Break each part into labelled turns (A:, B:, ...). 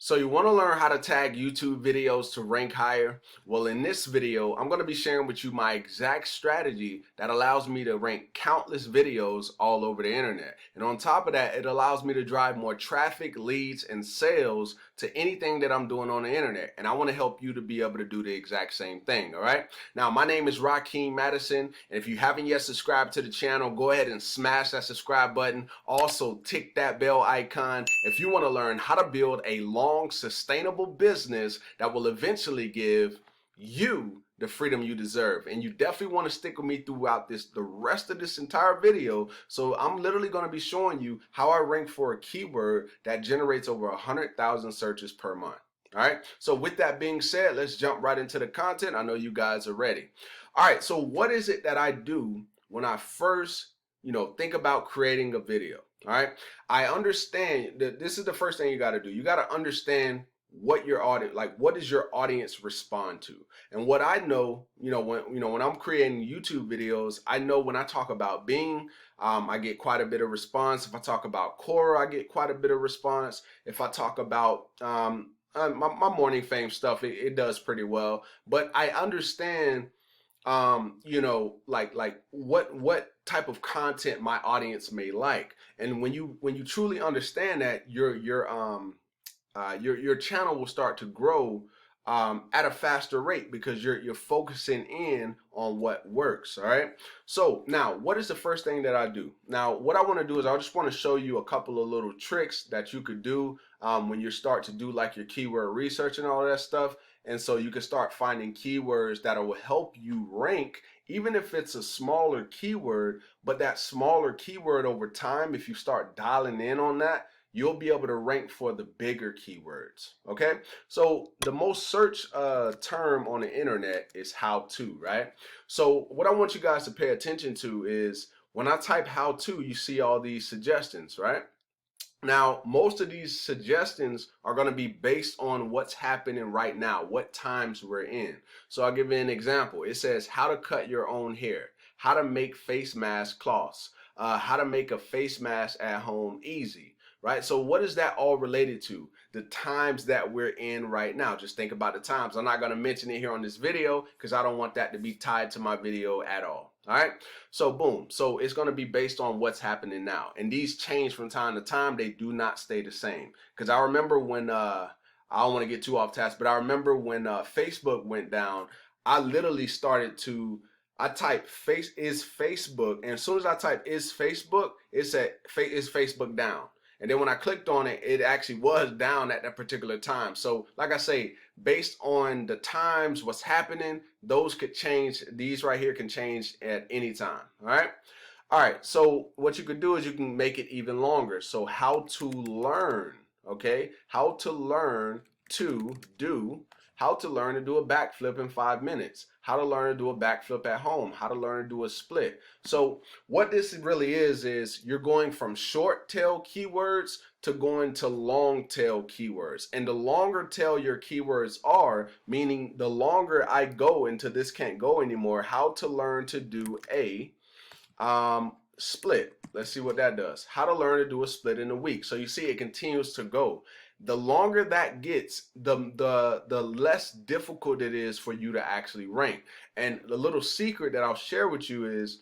A: So you want to learn how to tag YouTube videos to rank higher? Well, in this video, I'm going to be sharing with you my exact strategy that allows me to rank countless videos all over the internet. And on top of that, it allows me to drive more traffic, leads, and sales to anything that I'm doing on the internet. And I want to help you to be able to do the exact same thing, all right? Now, my name is Rakeem Madison, and if you haven't yet subscribed to the channel, go ahead and smash that subscribe button. Also, tick that bell icon if you want to learn how to build a long, sustainable business that will eventually give you the freedom you deserve. And you definitely want to stick with me throughout the rest of this entire video. So I'm literally going to be showing you how I rank for a keyword that generates over 100,000 searches per month. All right, so with that being said, let's jump right into the content. I know you guys are ready. All right, so what is it that I do when I first think about creating a video? All right, I understand that this is the first thing you got to do. You got to understand what your audience, like, what does your audience respond to? And what I know, when I'm creating YouTube videos, I know when I talk about Bing, I get quite a bit of response. If I talk about Quora, I get quite a bit of response. If I talk about my morning fame stuff, it does pretty well. But I understand like what type of content my audience may like. And when you truly understand that, your channel will start to grow at a faster rate because you're focusing in on what works. All right, so now what is the first thing that I do? Now what I want to do is I just want to show you a couple of little tricks that you could do when you start to do like your keyword research and all that stuff. And so you can start finding keywords that will help you rank, even if it's a smaller keyword. But that smaller keyword over time, if you start dialing in on that, you'll be able to rank for the bigger keywords. Okay, so the most searched term on the internet is how to, right? So what I want you guys to pay attention to is when I type how to, you see all these suggestions, right? Now, most of these suggestions are going to be based on what's happening right now, what times we're in. So I'll give you an example. It says how to cut your own hair, how to make face mask cloths, how to make a face mask at home easy, right? So what is that all related to? The times that we're in right now. Just think about the times. I'm not going to mention it here on this video because I don't want that to be tied to my video at all. All right, so boom. So it's going to be based on what's happening now. And these change from time to time. They do not stay the same. Because I remember when, I don't want to get too off task, but I remember when Facebook went down, I literally started to, I typed is Facebook. And as soon as I typed is Facebook, it said is Facebook down. And then when I clicked on it, it actually was down at that particular time. So like I say, based on the times, what's happening, those could change. These right here can change at any time. All right. All right. So what you could do is you can make it even longer. So how to learn. Okay. How to learn to do. How to learn to do a backflip in 5 minutes. How to learn to do a backflip at home. How to learn to do a split. So what this really is you're going from short tail keywords to going to long tail keywords. And the longer tail your keywords are, meaning the longer I go into this can't go anymore, how to learn to do a split. Let's see what that does. How to learn to do a split in a week. So you see it continues to go. The longer that gets, the less difficult it is for you to actually rank. And the little secret that I'll share with you is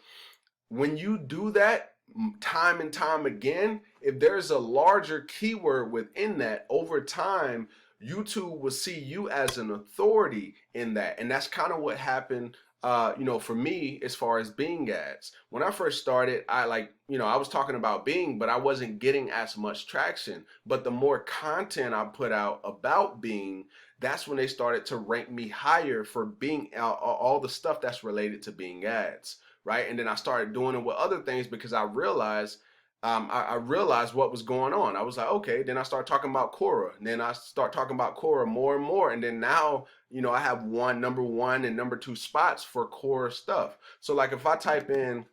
A: when you do that time and time again, if there's a larger keyword within that, over time, YouTube will see you as an authority in that. And that's kind of what happened for me, as far as Bing ads. When I first started, I was talking about Bing, but I wasn't getting as much traction. But the more content I put out about Bing, that's when they started to rank me higher for Bing, all the stuff that's related to Bing ads, right? And then I started doing it with other things because I realized I realized what was going on. I was like, okay, then I start talking about Quora, and then I start talking about Quora more and more. And then now, I have number one and number two spots for Quora stuff. So like if I type in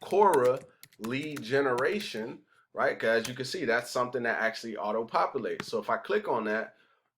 A: Quora lead generation, right? Because you can see that's something that actually auto-populates. So if I click on that,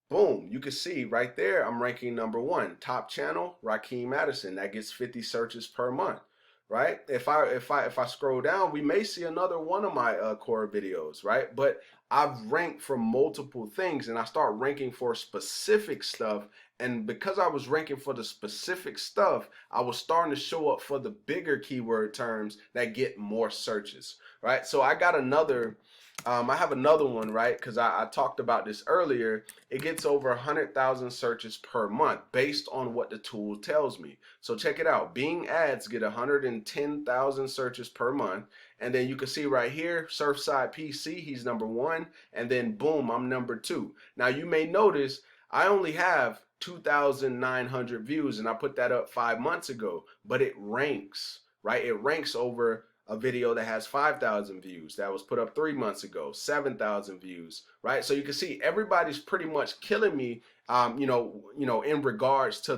A: boom, you can see right there, I'm ranking number one. Top channel, Rakeem Madison. That gets 50 searches per month. right? If I scroll down, we may see another one of my core videos, right? But I've ranked for multiple things, and I start ranking for specific stuff. And because I was ranking for the specific stuff, I was starting to show up for the bigger keyword terms that get more searches, right? So I got another. I have another one, right? Because I talked about this earlier. It gets over 100,000 searches per month based on what the tool tells me. So check it out. Bing ads get 110,000 searches per month. And then you can see right here, Surfside PC, he's number one. And then boom, I'm number two. Now you may notice I only have 2,900 views, and I put that up 5 months ago, but it ranks, right? It ranks over a video that has 5,000 views that was put up 3 months ago, 7,000 views, right? So you can see everybody's pretty much killing me, in regards to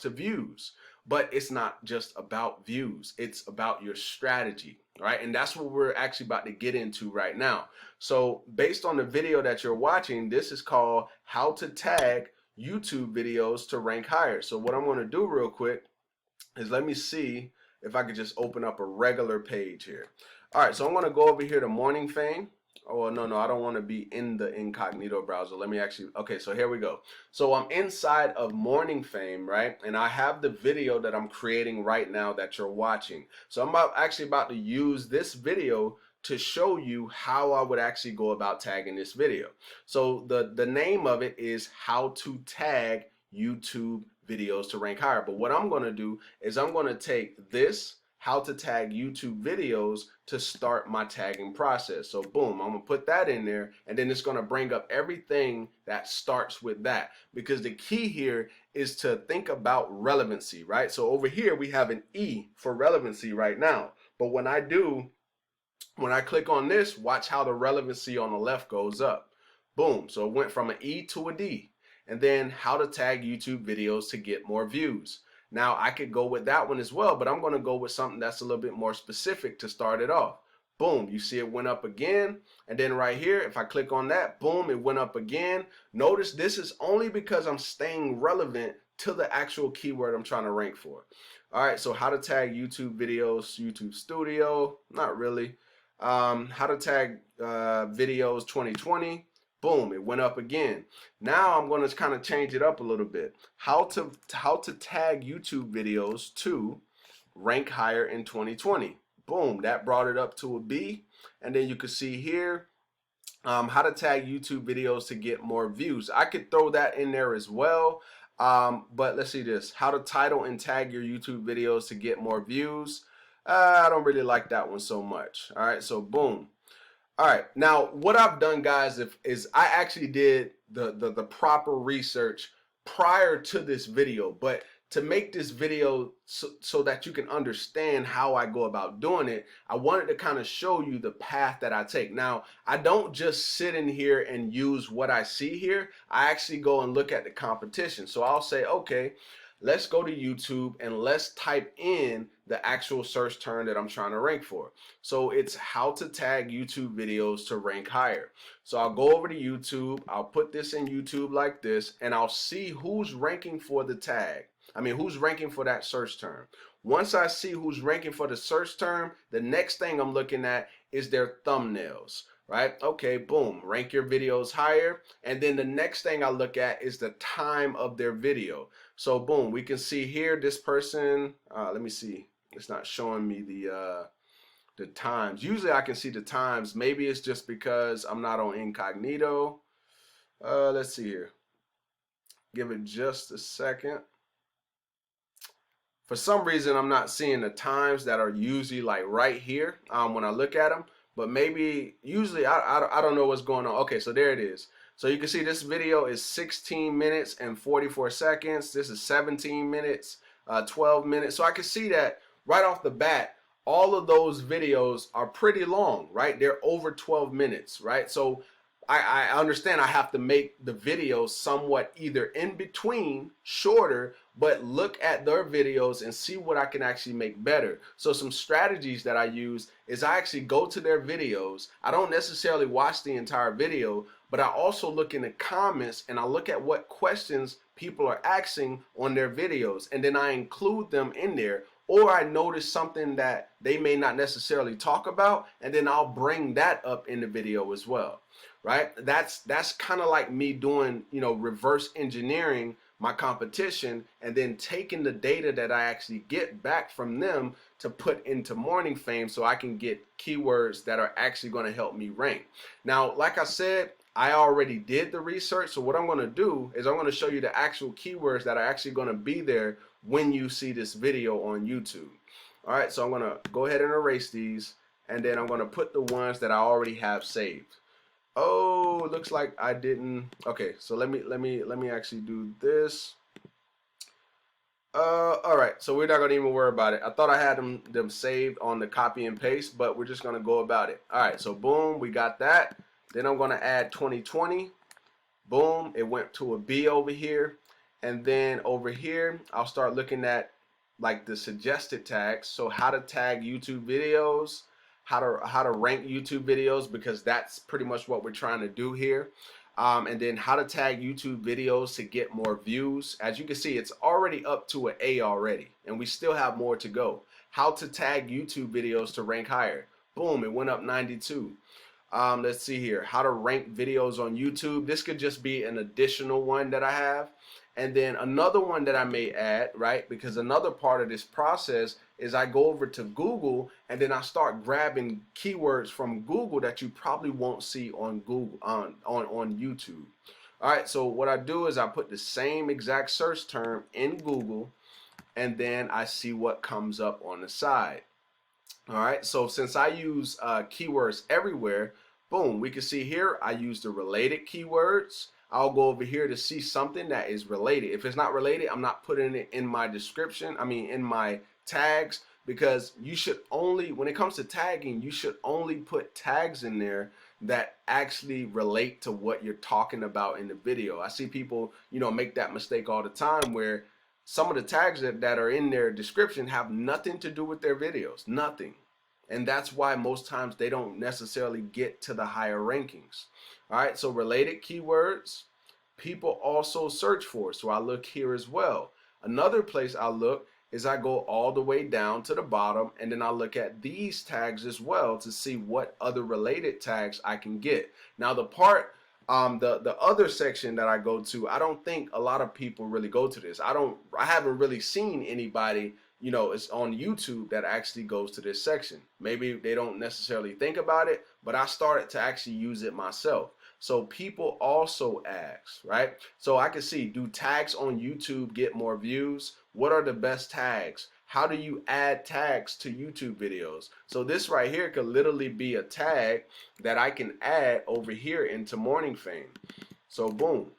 A: views. But it's not just about views; it's about your strategy, right? And that's what we're actually about to get into right now. So based on the video that you're watching, this is called "How to Tag YouTube Videos to Rank Higher." So what I'm going to do real quick is let me see if I could just open up a regular page here. All right, so I'm going to go over here to Morning Fame. Oh, no, I don't want to be in the incognito browser. Let me actually, okay, so here we go. So I'm inside of Morning Fame, right? And I have the video that I'm creating right now that you're watching. So I'm actually about to use this video to show you how I would actually go about tagging this video. So the name of it is How to Tag YouTube Videos to Rank Higher. But what I'm going to do is I'm going to take this how to tag YouTube videos to start my tagging process. So boom, I'm gonna put that in there, and then it's gonna bring up everything that starts with that, because the key here is to think about relevancy, right? So over here we have an E for relevancy right now, but when I click on this, watch how the relevancy on the left goes up. Boom, so it went from an E to a D. And then how to tag YouTube videos to get more views. Now I could go with that one as well, but I'm going to go with something that's a little bit more specific to start it off. Boom, you see it went up again. And then right here, if I click on that, boom, it went up again. Notice this is only because I'm staying relevant to the actual keyword I'm trying to rank for. All right, so how to tag YouTube videos, YouTube Studio, not really. How to tag videos 2020. Boom, it went up again. Now I'm going to kind of change it up a little bit. How to tag YouTube videos to rank higher in 2020. Boom, that brought it up to a B. And then you can see here, how to tag YouTube videos to get more views. I could throw that in there as well. But let's see this. How to title and tag your YouTube videos to get more views. I don't really like that one so much. All right, so boom. All right, now what I've done, guys, is I actually did the proper research prior to this video, but to make this video so that you can understand how I go about doing it, I wanted to kind of show you the path that I take. Now, I don't just sit in here and use what I see here. I actually go and look at the competition. So I'll say, okay, let's go to YouTube and let's type in the actual search term that I'm trying to rank for. So it's how to tag YouTube videos to rank higher. So I'll go over to YouTube, I'll put this in YouTube like this, and I'll see who's ranking for the tag. Who's ranking for that search term. Once I see who's ranking for the search term, the next thing I'm looking at is their thumbnails. Right? Okay, boom, rank your videos higher. And then the next thing I look at is the time of their video. So boom, we can see here this person, let me see. It's not showing me the times. Usually I can see the times. Maybe it's just because I'm not on incognito. Let's see here. Give it just a second. For some reason, I'm not seeing the times that are usually like right here when I look at them. But maybe, usually, I don't know what's going on. Okay, so there it is. So you can see this video is 16 minutes and 44 seconds. This is 17 minutes, 12 minutes. So I can see that right off the bat, all of those videos are pretty long, right? They're over 12 minutes, right? So I understand I have to make the videos somewhat either in between, shorter, but look at their videos and see what I can actually make better. So some strategies that I use is I actually go to their videos. I don't necessarily watch the entire video, but I also look in the comments and I look at what questions people are asking on their videos, and then I include them in there. or I notice something that they may not necessarily talk about, and then I'll bring that up in the video as well, right? That's kind of like me doing, reverse engineering my competition and then taking the data that I actually get back from them to put into Morning Fame so I can get keywords that are actually going to help me rank. Now, like I said, I already did the research, so what I'm going to do is I'm going to show you the actual keywords that are actually going to be there when you see this video on YouTube. All right, so I'm going to go ahead and erase these, and then I'm going to put the ones that I already have saved. Oh, it looks like I didn't. Okay, so let me actually do this. All right, so we're not gonna even worry about it. I thought I had them saved on the copy and paste, but we're just gonna go about it. All right, so boom, we got that. Then I'm gonna add 2020. Boom, it went to a B over here, and then over here I'll start looking at like the suggested tags. So how to tag YouTube videos, how to rank YouTube videos, because that's pretty much what we're trying to do here. And then how to tag YouTube videos to get more views. As you can see, it's already up to an A already, and we still have more to go. How to tag YouTube videos to rank higher. Boom, it went up 92. Let's see here, how to rank videos on YouTube. This could just be an additional one that I have. And then another one that I may add, right? Because another part of this process is I go over to Google and then I start grabbing keywords from Google that you probably won't see on Google on YouTube. All right, so what I do is I put the same exact search term in Google, and then I see what comes up on the side. All right, so since I use keywords everywhere, boom, we can see here I use the related keywords. I'll go over here to see something that is related. If it's not related, I'm not putting it in my description, in my tags, because you should only, when it comes to tagging, you should only put tags in there that actually relate to what you're talking about in the video. I see people, make that mistake all the time where some of the tags that are in their description have nothing to do with their videos, nothing. And that's why most times they don't necessarily get to the higher rankings. All right, so related keywords, people also search for. So I look here as well. Another place I look is I go all the way down to the bottom, and then I look at these tags as well to see what other related tags I can get. Now the part, the other section that I go to, I don't think a lot of people really go to this. I haven't really seen anybody, it's on YouTube that actually goes to this section. Maybe they don't necessarily think about it, but I started to actually use it myself. So people also ask, right? So I can see, do tags on YouTube get more views? What are the best tags? How do you add tags to YouTube videos? So this right here could literally be a tag that I can add over here into Morning Fame. So boom,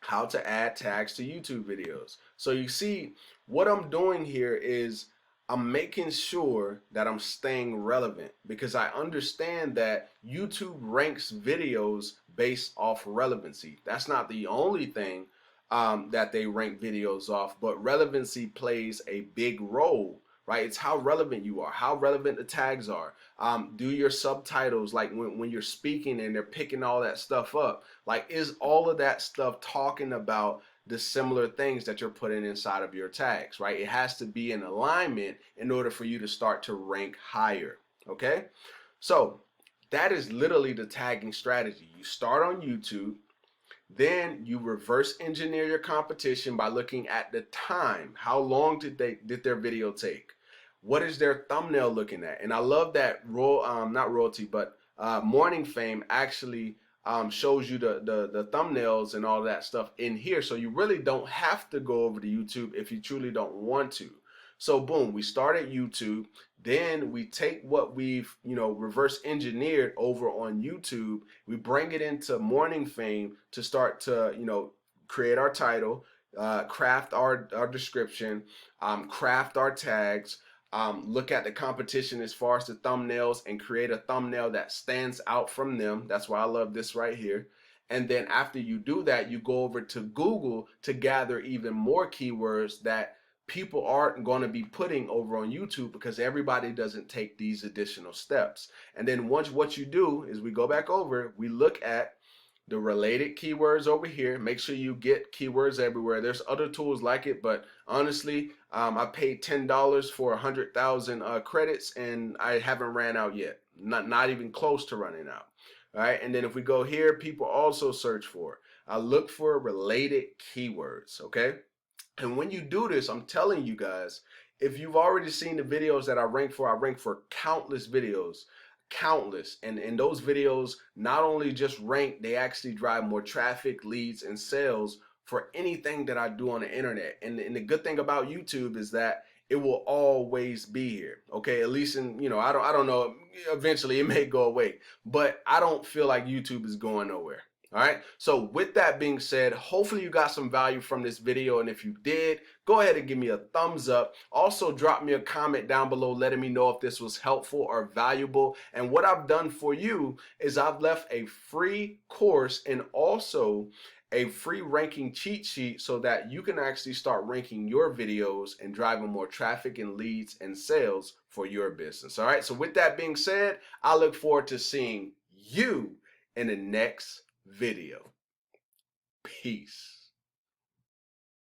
A: how to add tags to YouTube videos. So you see, what I'm doing here is I'm making sure that I'm staying relevant, because I understand that YouTube ranks videos based off relevancy. That's not the only thing that they rank videos off, but relevancy plays a big role, right? It's how relevant you are, how relevant the tags are. Do your subtitles, like when you're speaking and they're picking all that stuff up, like is all of that stuff talking about the similar things that you're putting inside of your tags, right? It has to be in alignment in order for you to start to rank higher, okay? So that is literally the tagging strategy. You start on YouTube, then you reverse engineer your competition by looking at the time. How long did their video take? What is their thumbnail looking at? And I love that not royalty, but Morning Fame actually shows you the thumbnails and all that stuff in here. So you really don't have to go over to YouTube if you truly don't want to. So boom, we start at YouTube, then we take what we've, reverse engineered over on YouTube, we bring it into Morning Fame to start to, create our title, craft our description, craft our tags, look at the competition as far as the thumbnails and create a thumbnail that stands out from them. That's why I love this right here. And then after you do that, you go over to Google to gather even more keywords that people aren't going to be putting over on YouTube, because everybody doesn't take these additional steps. And then once what you do is we go back over, we look at the related keywords over here. Make sure you get keywords everywhere. There's other tools like it, but honestly, I paid $10 for 100,000 credits, and I haven't ran out yet. Not even close to running out. All right, and then if we go here, people also search for. I look for related keywords. Okay, and when you do this, I'm telling you guys, if you've already seen the videos that I rank for countless videos, countless. And those videos not only just rank, they actually drive more traffic, leads, and sales for anything that I do on the internet. And the good thing about YouTube is that it will always be here. Okay, at least in, I don't know, eventually it may go away, but I don't feel like YouTube is going nowhere. All right, so with that being said, hopefully you got some value from this video, and if you did, go ahead and give me a thumbs up. Also drop me a comment down below letting me know if this was helpful or valuable. And what I've done for you is I've left a free course and also a free ranking cheat sheet so that you can actually start ranking your videos and driving more traffic and leads and sales for your business. All right, so with that being said, I look forward to seeing you in the next video. Peace.